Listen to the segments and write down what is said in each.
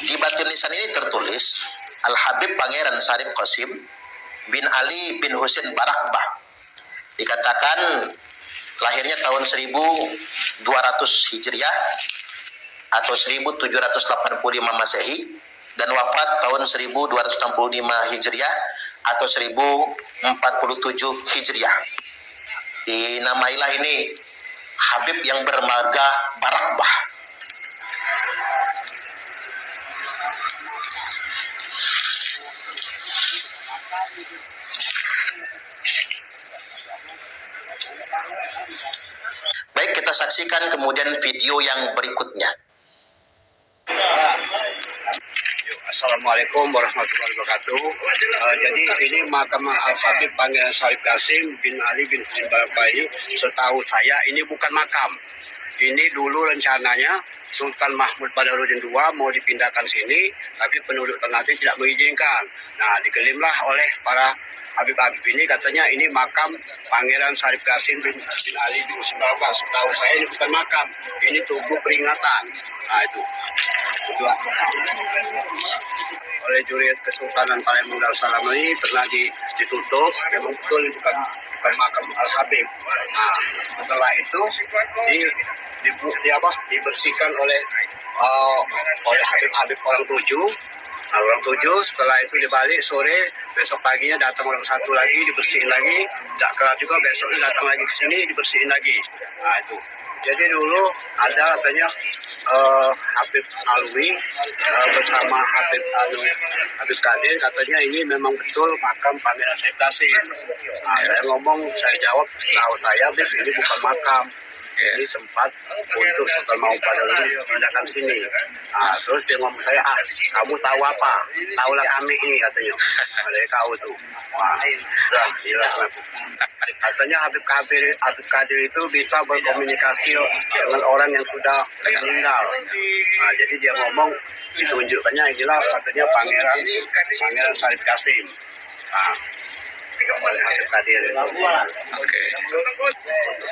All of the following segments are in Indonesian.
Di batu nisan ini tertulis Al-Habib Pangeran Syarif Qasim bin Ali bin Husain Barakbah. Dikatakan lahirnya tahun 1200 Hijriah atau 1785 Masehi dan wafat tahun 1265 Hijriah atau 1047 Hijriah. Dinamailah ini Habib yang bermarga Barakbah. Baik, kita saksikan kemudian video yang berikutnya. Assalamualaikum warahmatullahi wabarakatuh. Jadi ini makam Al-Habib Pangeran Syarif Qasim bin Ali bin Husain Barakbah ini, setahu saya ini bukan makam. Ini dulu rencananya Sultan Mahmud Badarudin II mau dipindahkan sini, tapi penduduk Ternate tidak mengizinkan. Nah, digelimlah oleh para Habib-Habib ini, katanya ini makam Pangeran Syarif Qasim bin Ali bin Husain Barakbah. Setahu saya ini bukan makam, ini tubuh peringatan. Nah, itu oleh Juriyat Kesultanan Palembang Darussalam ini pernah ditutup. Memang betul bukan makam Al-Habib. Nah, setelah itu dibersihkan oleh Habib-Habib orang tujuh. Nah, orang tujuh setelah itu dibalik sore, besok paginya datang orang satu lagi, dibersihin lagi. Tak kelar juga besoknya datang lagi ke sini, dibersihin lagi. Nah, itu. Jadi dulu ada katanya Habib Alwi bersama Habib Qadir, katanya ini memang betul makam Pangeran Syarif Qasim. Nah, saya jawab, setahu saya ini bukan makam. Ini tempat untuk Sultan Mahmud Badarudin dipindahkan sini. Nah, terus dia ngomong saya, kamu tahu apa? Tahulah kami ini, katanya. Ada kau tuh. Wah, katanya Habib Qadir itu bisa berkomunikasi dengan orang yang sudah meninggal. Nah, jadi dia ngomong, ditunjukkannya inilah katanya Pangeran Syarif Qasim. Nah, Habib Qadir. Oke.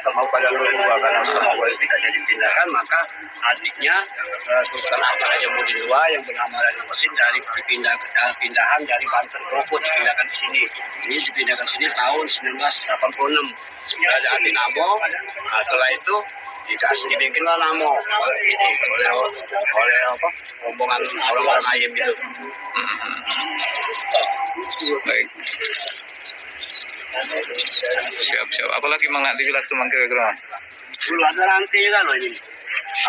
Sama pada dua, karena Sultan tidak jadi dipindahkan, maka adiknya Sultan Ahmad Hajamuddin II yang bernama Raden Qasim dari pindahan dari Banten Krukut dipindahkan ke sini. Ini dipindahkan ke sini tahun 1986. Sudah ada hati Namo. Nah, setelah itu dibikinlah Namo ini oleh rombongan orang-orang ayam itu. Baik. Siap. Apalagi Mang nak dijelaskan Mang kira-kira? Dulu ada rantai kan loh ini.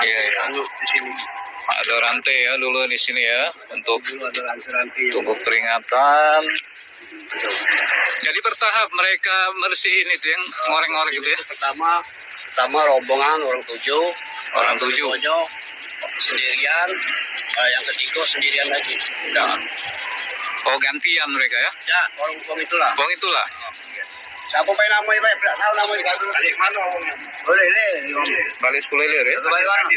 Iya. Di sini. Ada rantai ya dulu di sini ya untuk Dulu ada rantai. tubuh peringatan. Jadi bertahap mereka bersihin itu yang ngoreng-ngoreng gitu ya. Pertama sama rombongan orang tujuh sendirian, yang ketiga sendirian lagi. Nah. Oh, gantian mereka ya? Ya, orang itulah. Bang itulah. Siapa main nama ini? Tidak tahu nama ini. Balik mana orangnya? Boleh deh. Balik 10 lir ya? Balik mana?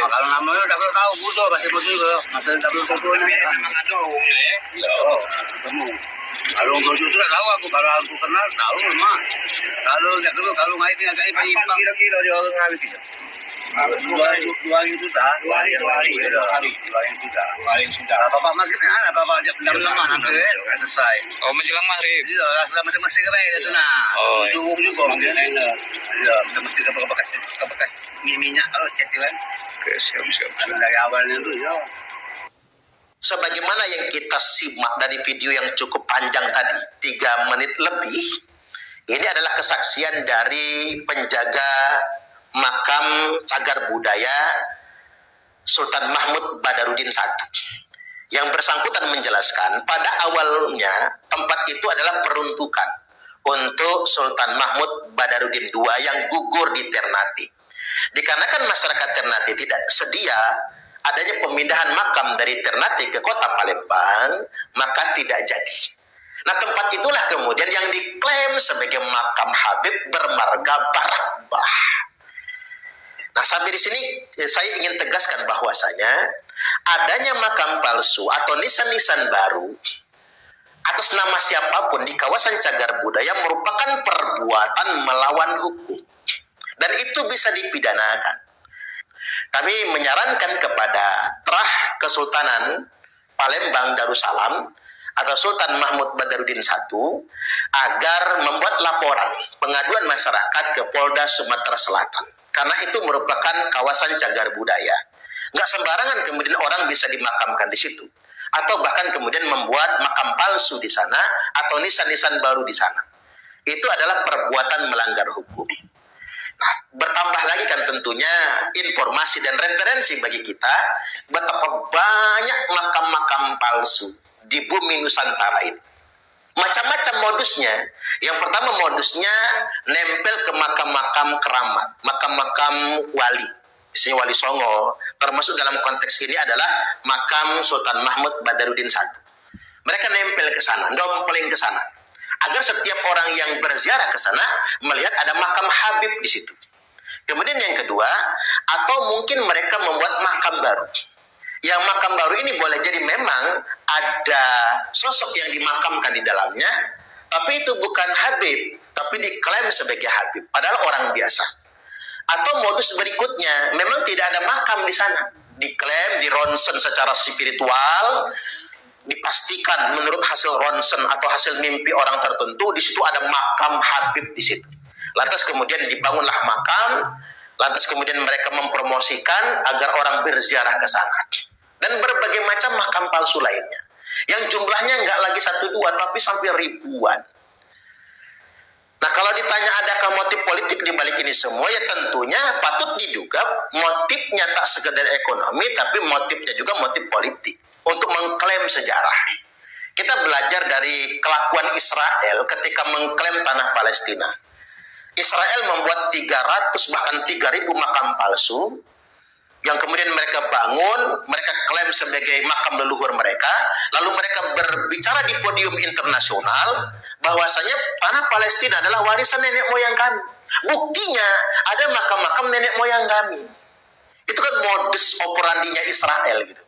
Kalau namanya tidak tahu, butuh kasih butuh juga. Masih tidak butuh ini. Memang ada orangnya ya? Iya. Ketemu. Kalau orang tujuh itu tahu aku. Kalau aku kenal tahu memang. Kalau nggak itu agak imbang. Kira-kira dia orang ngambil itu. Dua hari itu dah. Dua hari sudah. Bapak makin ada bapak aja pendalaman hampir selesai. Oh, menjelang maghrib. Iya, mesti keren itu nah. Oh, Suung juga mungkin. Iya, mesti ke bekas minyak kalau cetilan. Oke, siap. Dari awalnya dulu ya. Sebagaimana yang kita simak dari video yang cukup panjang tadi, 3 menit lebih, ini adalah kesaksian dari penjaga makam cagar budaya Sultan Mahmud Badarudin I. Yang bersangkutan menjelaskan pada awalnya tempat itu adalah peruntukan untuk Sultan Mahmud Badarudin II yang gugur di Ternate. Dikarenakan masyarakat Ternate tidak sedia adanya pemindahan makam dari Ternate ke kota Palembang, maka tidak jadi. Nah, tempat itulah kemudian yang diklaim sebagai makam Habib bermarga Barakbah. Nah, sampai di sini saya ingin tegaskan bahwasanya adanya makam palsu atau nisan-nisan baru atas nama siapapun di kawasan cagar budaya merupakan perbuatan melawan hukum. Dan itu bisa dipidanakan. Kami menyarankan kepada Trah Kesultanan Palembang Darussalam atau Sultan Mahmud Badarudin I agar membuat laporan pengaduan masyarakat ke Polda Sumatera Selatan. Karena itu merupakan kawasan cagar budaya. Nggak sembarangan kemudian orang bisa dimakamkan di situ. Atau bahkan kemudian membuat makam palsu di sana atau nisan-nisan baru di sana. Itu adalah perbuatan melanggar hukum. Nah, bertambah lagi kan tentunya informasi dan referensi bagi kita betapa banyak makam-makam palsu di bumi Nusantara ini. Macam-macam modusnya. Yang pertama modusnya nempel ke makam-makam keramat, makam-makam wali. Misalnya Wali Songo, termasuk dalam konteks ini adalah makam Sultan Mahmud Badarudin I. Mereka nempel ke sana, dompleng ke sana. Agar setiap orang yang berziarah ke sana melihat ada makam Habib di situ. Kemudian yang kedua, atau mungkin mereka membuat makam baru. Yang makam baru ini boleh jadi memang ada sosok yang dimakamkan di dalamnya, tapi itu bukan Habib, tapi diklaim sebagai Habib, padahal orang biasa. Atau modus berikutnya, memang tidak ada makam di sana, diklaim, dironsen secara spiritual, dipastikan menurut hasil ronsen atau hasil mimpi orang tertentu di situ ada makam Habib di situ. Lantas kemudian dibangunlah makam, lantas kemudian mereka mempromosikan agar orang berziarah ke sana. Dan berbagai macam makam palsu lainnya. Yang jumlahnya nggak lagi 1-2 tapi sampai ribuan. Nah, kalau ditanya adakah motif politik di balik ini semua, ya tentunya patut diduga motifnya tak sekedar ekonomi tapi motifnya juga motif politik. Untuk mengklaim sejarah. Kita belajar dari kelakuan Israel ketika mengklaim tanah Palestina. Israel membuat 300 bahkan 3.000 makam palsu yang kemudian mereka bangun, mereka klaim sebagai makam leluhur mereka, lalu mereka berbicara di podium internasional bahwasanya tanah Palestina adalah warisan nenek moyang kami. Buktinya ada makam-makam nenek moyang kami. Itu kan modus operandinya Israel gitu.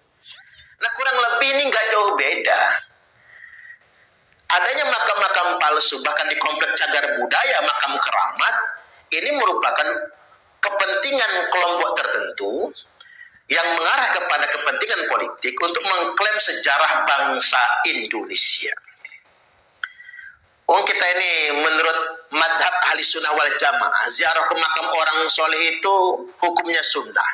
Nah, kurang lebih ini nggak jauh beda. Adanya makam-makam palsu, bahkan di komplek cagar budaya, makam keramat, ini merupakan kepentingan kelompok tertentu yang mengarah kepada kepentingan politik untuk mengklaim sejarah bangsa Indonesia. Kita ini menurut madhab ahli sunnah wal jamaah, ziarah ke makam orang soleh itu hukumnya sunnah.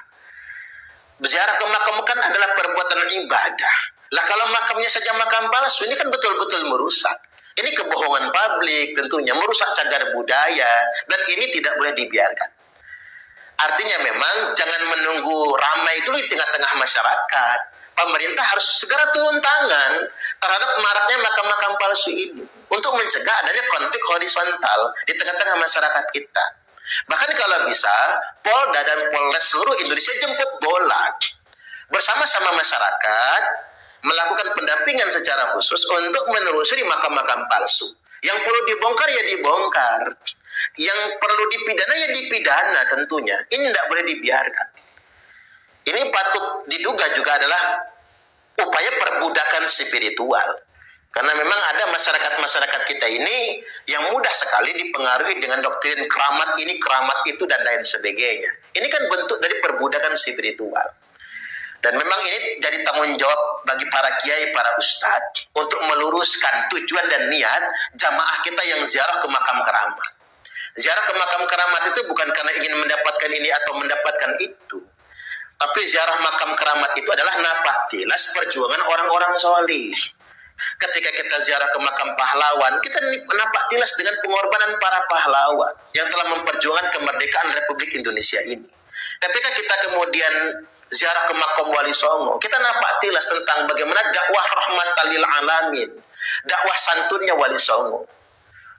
Ziarah ke makam kan adalah perbuatan ibadah. Lah kalau makamnya saja makam palsu, ini kan betul-betul merusak. Ini kebohongan publik tentunya, merusak cagar budaya, dan ini tidak boleh dibiarkan. Artinya memang jangan menunggu ramai dulu di tengah-tengah masyarakat. Pemerintah harus segera turun tangan terhadap maraknya makam-makam palsu ini untuk mencegah adanya konflik horizontal di tengah-tengah masyarakat kita. Bahkan kalau bisa, Polda dan Polres seluruh Indonesia jemput bola bersama-sama masyarakat melakukan pendampingan secara khusus untuk menelusuri makam-makam palsu. Yang perlu dibongkar ya dibongkar. Yang perlu dipidana ya dipidana tentunya. Ini tidak boleh dibiarkan. Ini patut diduga juga adalah upaya perbudakan spiritual. Karena memang ada masyarakat-masyarakat kita ini yang mudah sekali dipengaruhi dengan doktrin keramat ini, keramat itu, dan lain sebagainya. Ini kan bentuk dari perbudakan spiritual. Dan memang ini jadi tanggung jawab bagi para kiai, para ustadz untuk meluruskan tujuan dan niat jamaah kita yang ziarah ke makam keramat. Ziarah ke makam keramat itu bukan karena ingin mendapatkan ini atau mendapatkan itu. Tapi ziarah makam keramat itu adalah napaktilas perjuangan orang-orang solih. Ketika kita ziarah ke makam pahlawan, kita napaktilas dengan pengorbanan para pahlawan yang telah memperjuangkan kemerdekaan Republik Indonesia ini. Ketika kita kemudian ziarah ke makam Wali Songo, kita napaktilas tentang bagaimana dakwah rahmatan lil alamin, dakwah santunnya Wali Songo.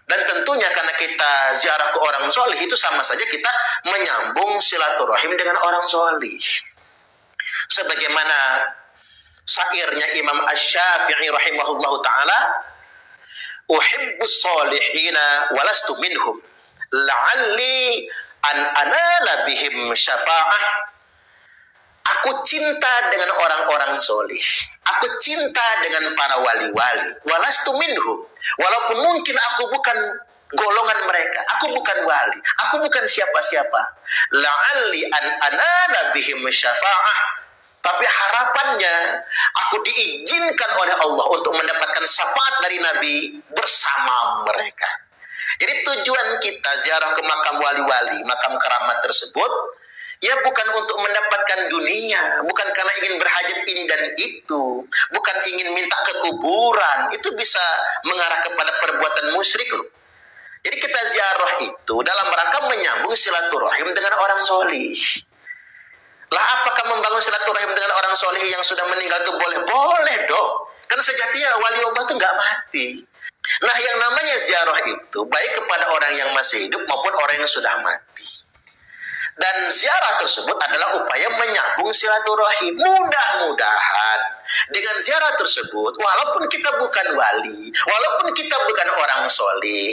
Dan tentunya karena kita ziarah ke orang solih, itu sama saja kita menyambung silaturahim dengan orang solih. Sebagaimana syairnya Imam Asy-Syafi'i rahimahullahu ta'ala, uhibbus solihina walastu minhum la'alli an anala bihim syafa'ah Aku cinta dengan orang-orang solih. Aku cinta dengan para wali-wali. Walastu minhum. Walaupun mungkin aku bukan golongan mereka. Aku bukan wali. Aku bukan siapa-siapa. La'alli an anana bihim syafa'ah. Tapi harapannya aku diizinkan oleh Allah untuk mendapatkan syafaat dari Nabi bersama mereka. Jadi tujuan kita ziarah ke makam wali-wali, makam keramat tersebut, ya bukan untuk mendapatkan dunia, bukan karena ingin berhajat ini dan itu, bukan ingin minta ke kuburan. Itu bisa mengarah kepada perbuatan musyrik loh. Jadi kita ziarah itu dalam rangka menyambung silaturahim dengan orang solih. Lah apakah membangun silaturahim dengan orang soleh yang sudah meninggal itu boleh? Boleh dong. Kan sejatinya wali Allah itu nggak mati. Nah yang namanya ziarah itu baik kepada orang yang masih hidup maupun orang yang sudah mati. Dan ziarah tersebut adalah upaya menyambung silaturahim. Mudah-mudahan dengan ziarah tersebut, walaupun kita bukan wali, walaupun kita bukan orang soleh,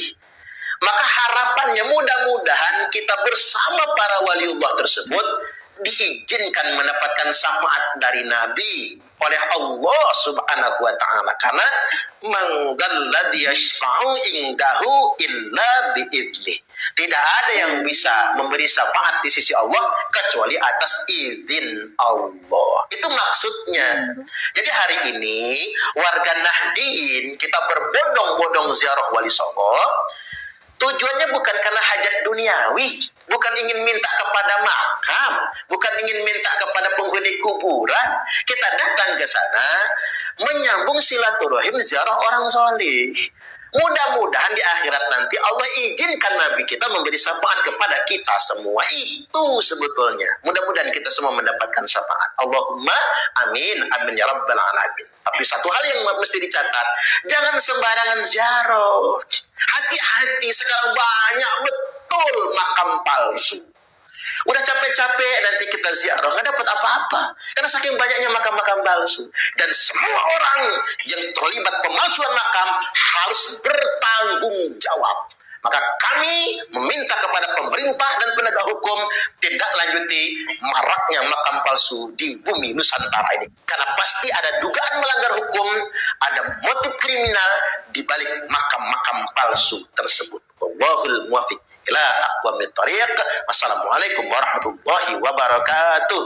maka harapannya mudah-mudahan kita bersama para waliullah tersebut diizinkan mendapatkan syafaat dari Nabi oleh Allah Subhanahu wa taala, karena man dzalladzi yashfa'u indahu illa bi'idznih. Tidak ada yang bisa memberi syafaat di sisi Allah kecuali atas izin Allah. Itu maksudnya. Jadi hari ini warga Nahdien kita berbondong-bondong ziarah Wali Songo. Tujuannya bukan karena hajat duniawi, bukan ingin minta kepada makam, bukan ingin minta kepada penghuni kuburan. Kita datang ke sana menyambung silaturahim ziarah orang soleh. Mudah-mudahan di akhirat nanti Allah izinkan Nabi kita memberi syafaat kepada kita semua. Itu sebetulnya. Mudah-mudahan kita semua mendapatkan syafaat. Allahumma amin, amin ya rabbal alamin. Tapi satu hal yang mesti dicatat, jangan sembarangan ziarah. Hati-hati, sekarang banyak betul makam palsu. Udah capek-capek nanti kita ziarah, nggak dapat apa-apa. Karena saking banyaknya makam-makam palsu. Dan semua orang yang terlibat pemalsuan makam harus bertanggung jawab. Maka kami meminta kepada pemerintah dan penegak hukum tidak lanjuti maraknya makam palsu di bumi Nusantara ini. Karena pasti ada dugaan melanggar hukum, ada motif kriminal di balik makam-makam palsu tersebut. Wallahul muwaffiq ila aqwamit thariq. Wassalamualaikum warahmatullahi wabarakatuh.